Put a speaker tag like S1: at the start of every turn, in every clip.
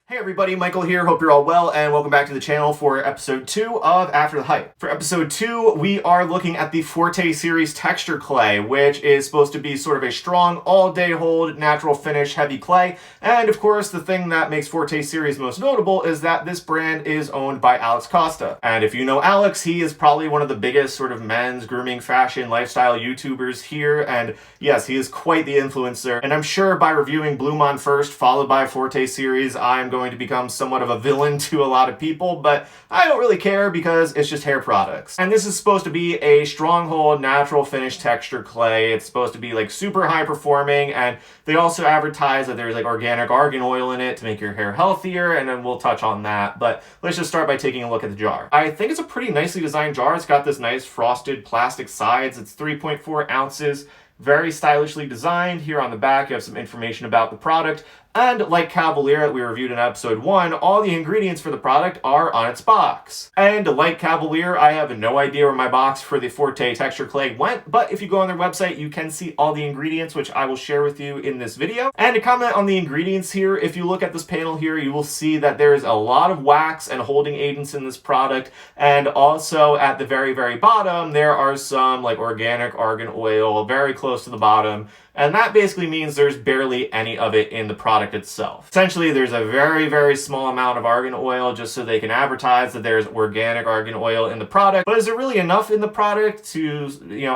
S1: Hey everybody, Michael here. Hope you're all well, and welcome back to the channel for episode 2 of After the Hype. For episode 2, we are looking at the Forte Series texture clay, which is supposed to be sort of a strong, all-day hold, natural finish, heavy clay. And of course, the thing that makes Forte Series most notable is that this brand is owned by Costa. And if you know Alex, he is probably one of the biggest sort of men's grooming, fashion, lifestyle YouTubers here. And yes, he is quite the influencer. And I'm sure by reviewing Blumaan first, followed by Forte Series, I'm going to become somewhat of a villain to a lot of people, but I don't really care because it's just hair products. And this is supposed to be a stronghold, natural finish texture clay. It's supposed to be like super high performing, and they also advertise that there's like organic argan oil in it to make your hair healthier, and then we'll touch on that. But let's just start by taking a look at the jar. I think it's a pretty nicely designed jar. It's got this nice frosted plastic sides. It's 3.4 ounces. Very stylishly designed. Here on the back, you have some information about the product. And like Cavalier that we reviewed in episode 1, all the ingredients for the product are on its box. And like Cavalier, I have no idea where my box for the Forte Texture Clay went, but if you go on their website, you can see all the ingredients, which I will share with you in this video. And to comment on the ingredients here, if you look at this panel here, you will see that there is a lot of wax and holding agents in this product. And also at the very, very bottom, there are some like organic argan oil very close to the bottom. And that basically means there's barely any of it in the product itself. Essentially, there's a very, very small amount of argan oil just so they can advertise that there's organic argan oil in the product. But is there really enough in the product to,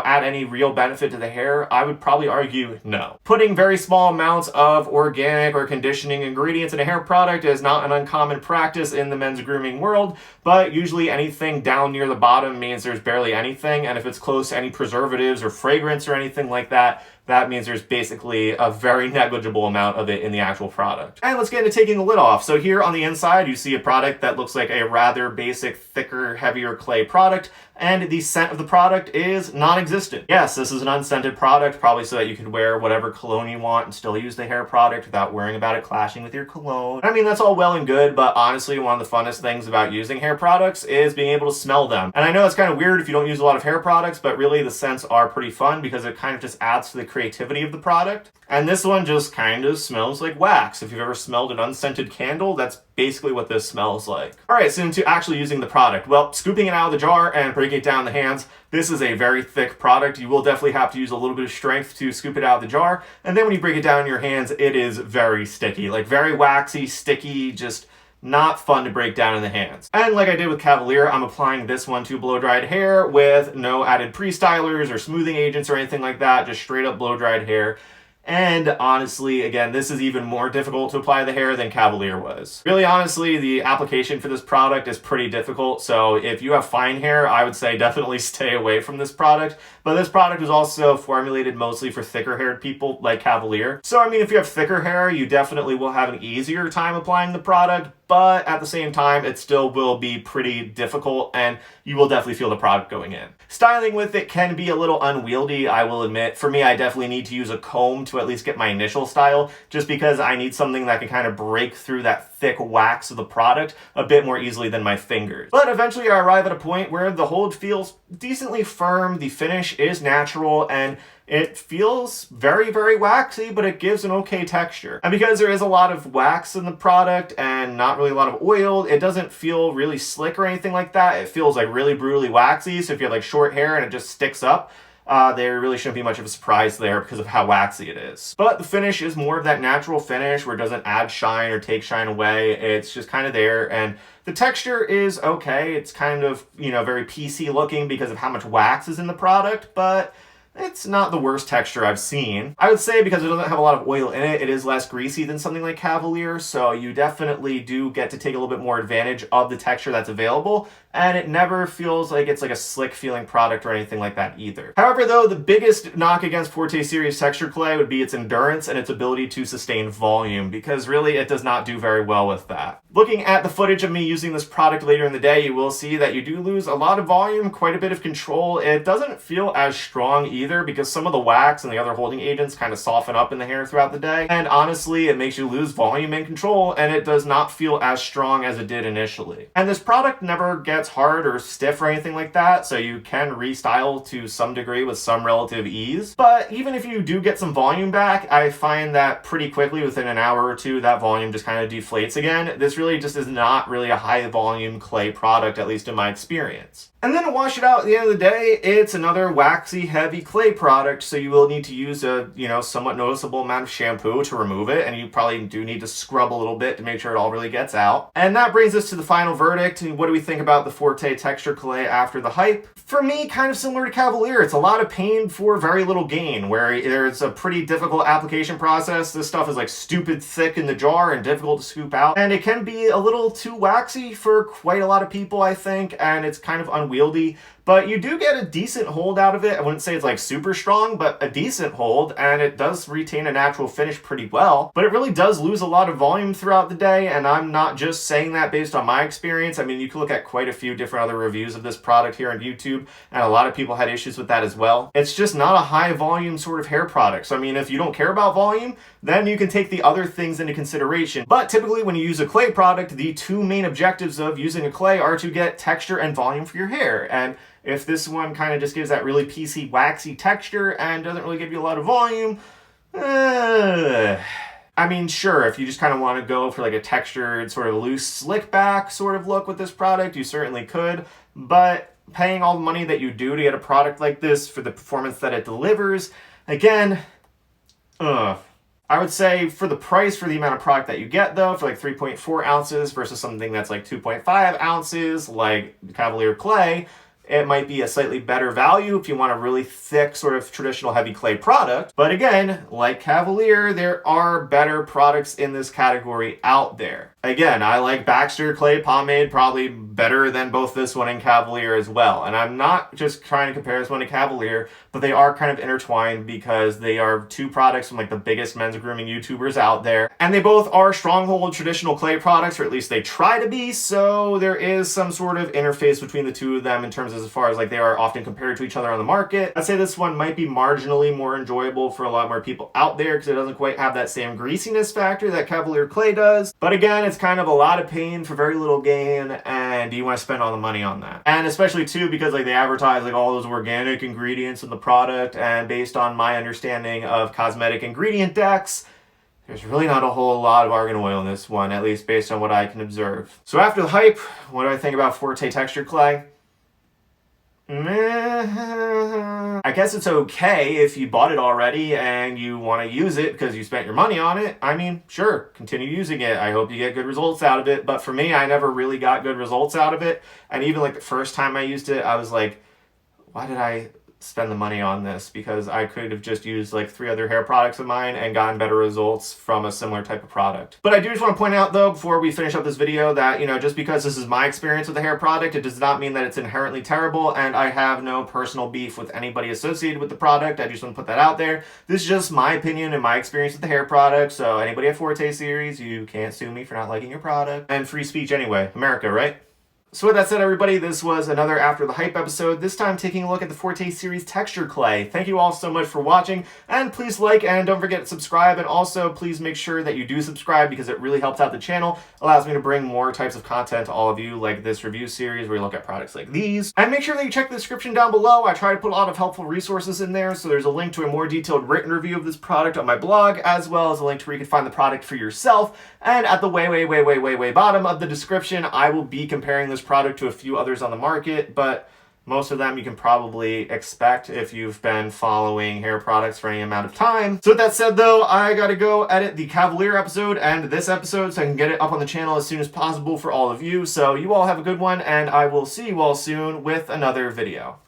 S1: add any real benefit to the hair? I would probably argue no. Putting very small amounts of organic or conditioning ingredients in a hair product is not an uncommon practice in the men's grooming world, but usually anything down near the bottom means there's barely anything. And if it's close to any preservatives or fragrance or anything like that, that means there's basically a very negligible amount of it in the actual product. And let's get into taking the lid off. So here on the inside, you see a product that looks like a rather basic, thicker, heavier clay product. And the scent of the product is non-existent. Yes, this is an unscented product, probably so that you can wear whatever cologne you want and still use the hair product without worrying about it clashing with your cologne. I mean, that's all well and good, but honestly, one of the funnest things about using hair products is being able to smell them. And I know it's kind of weird if you don't use a lot of hair products, but really the scents are pretty fun because it kind of just adds to the creativity of the product. And this one just kind of smells like wax. If you've ever smelled an unscented candle, that's basically what this smells like. All right, so into actually using the product. Well, scooping it out of the jar and breaking it down in the hands, this is a very thick product. You will definitely have to use a little bit of strength to scoop it out of the jar. And then when you break it down in your hands, it is very sticky, like very waxy, sticky, just not fun to break down in the hands. And like I did with Cavalier, I'm applying this one to blow-dried hair with no added pre-stylers or smoothing agents or anything like that, just straight up blow-dried hair. And honestly, again, this is even more difficult to apply to the hair than Cavalier was. Really, honestly, the application for this product is pretty difficult. So if you have fine hair, I would say definitely stay away from this product. But this product is also formulated mostly for thicker haired people like Cavalier. So I mean, if you have thicker hair, you definitely will have an easier time applying the product. But at the same time, it still will be pretty difficult and you will definitely feel the product going in. Styling with it can be a little unwieldy, I will admit. For me, I definitely need to use a comb to at least get my initial style, just because I need something that can kind of break through that thick wax of the product a bit more easily than my fingers. But eventually I arrive at a point where the hold feels decently firm, the finish is natural, and it feels very, very waxy, but it gives an okay texture. And because there is a lot of wax in the product and not really a lot of oil, it doesn't feel really slick or anything like that. It feels like really brutally waxy. So if you have like short hair and it just sticks up, there really shouldn't be much of a surprise there because of how waxy it is. But the finish is more of that natural finish where it doesn't add shine or take shine away. It's just kind of there. And the texture is okay. It's kind of, very PC looking because of how much wax is in the product, but it's not the worst texture I've seen. I would say because it doesn't have a lot of oil in it, it is less greasy than something like Cavalier, so you definitely do get to take a little bit more advantage of the texture that's available, and it never feels like it's like a slick feeling product or anything like that either. However, though, the biggest knock against Forte Series Texture Clay would be its endurance and its ability to sustain volume, because really it does not do very well with that. Looking at the footage of me using this product later in the day, you will see that you do lose a lot of volume, quite a bit of control. It doesn't feel as strong either. either, because some of the wax and the other holding agents kind of soften up in the hair throughout the day. And honestly, it makes you lose volume and control, and it does not feel as strong as it did initially. And this product never gets hard or stiff or anything like that, so you can restyle to some degree with some relative ease. But even if you do get some volume back, I find that pretty quickly, within an hour or two, that volume just kind of deflates again. This really just is not really a high volume clay product, at least in my experience. And then to wash it out at the end of the day, it's another waxy, heavy clay product, so you will need to use a, somewhat noticeable amount of shampoo to remove it, and you probably do need to scrub a little bit to make sure it all really gets out. And that brings us to the final verdict. What do we think about the Forte Texture Clay after the hype? For me, kind of similar to Cavalier. It's a lot of pain for very little gain, where there's a pretty difficult application process. This stuff is like stupid thick in the jar and difficult to scoop out, and it can be a little too waxy for quite a lot of people, I think, and it's kind of unwieldy. But you do get a decent hold out of it. I wouldn't say it's like super strong, but a decent hold, and it does retain a natural finish pretty well. But it really does lose a lot of volume throughout the day, and I'm not just saying that based on my experience. I mean, you can look at quite a few different other reviews of this product here on YouTube, and a lot of people had issues with that as well. It's just not a high volume sort of hair product. So I mean, if you don't care about volume, then you can take the other things into consideration. But typically when you use a clay product, the two main objectives of using a clay are to get texture and volume for your hair. And if this one kind of just gives that really piecey, waxy texture and doesn't really give you a lot of volume, I mean, sure, if you just kind of want to go for like a textured, sort of loose, slick back sort of look with this product, you certainly could. But paying all the money that you do to get a product like this for the performance that it delivers, again, I would say for the price, for the amount of product that you get, though, for like 3.4 ounces versus something that's like 2.5 ounces, like Cavalier Clay, it might be a slightly better value if you want a really thick, sort of traditional heavy clay product. But again, like Cavalier, there are better products in this category out there. Again, I like Baxter Clay Pomade probably better than both this one and Cavalier as well. And I'm not just trying to compare this one to Cavalier, but they are kind of intertwined because they are two products from like the biggest men's grooming YouTubers out there. And they both are stronghold traditional clay products, or at least they try to be. So there is some sort of interface between the two of them in terms of as far as like they are often compared to each other on the market. I'd say this one might be marginally more enjoyable for a lot more people out there because it doesn't quite have that same greasiness factor that Cavalier Clay does. But again, it's kind of a lot of pain for very little gain, and do you want to spend all the money on that? And especially too because like they advertise like all those organic ingredients in the product, and based on my understanding of cosmetic ingredient decks, there's really not a whole lot of argan oil in this one, at least based on what I can observe. So after the hype, what do I think about Forte Texture Clay? I guess it's okay if you bought it already and you want to use it because you spent your money on it. I mean, sure, continue using it. I hope you get good results out of it. But for me, I never really got good results out of it. And even like the first time I used it, I was like, why did I spend the money on this? Because I could have just used like 3 other hair products of mine and gotten better results from a similar type of product. But I do just want to point out though, before we finish up this video, that just because this is my experience with a hair product, it does not mean that it's inherently terrible, and I have no personal beef with anybody associated with the product. I just want to put that out there. This is just my opinion and my experience with the hair product, so anybody at Forte Series, you can't sue me for not liking your product. And free speech anyway. America, right? So with that said, everybody, this was another After the Hype episode, this time taking a look at the Forte Series Texture Clay. Thank you all so much for watching, and please like and don't forget to subscribe, and also please make sure that you do subscribe because it really helps out the channel, allows me to bring more types of content to all of you, like this review series where we look at products like these. And make sure that you check the description down below. I try to put a lot of helpful resources in there, so there's a link to a more detailed written review of this product on my blog, as well as a link to where you can find the product for yourself. And at the way bottom of the description, I will be comparing this product to a few others on the market, but most of them you can probably expect if you've been following hair products for any amount of time. So with that said though, I gotta go edit the Cavalier episode and this episode so I can get it up on the channel as soon as possible for all of you. So you all have a good one, and I will see you all soon with another video.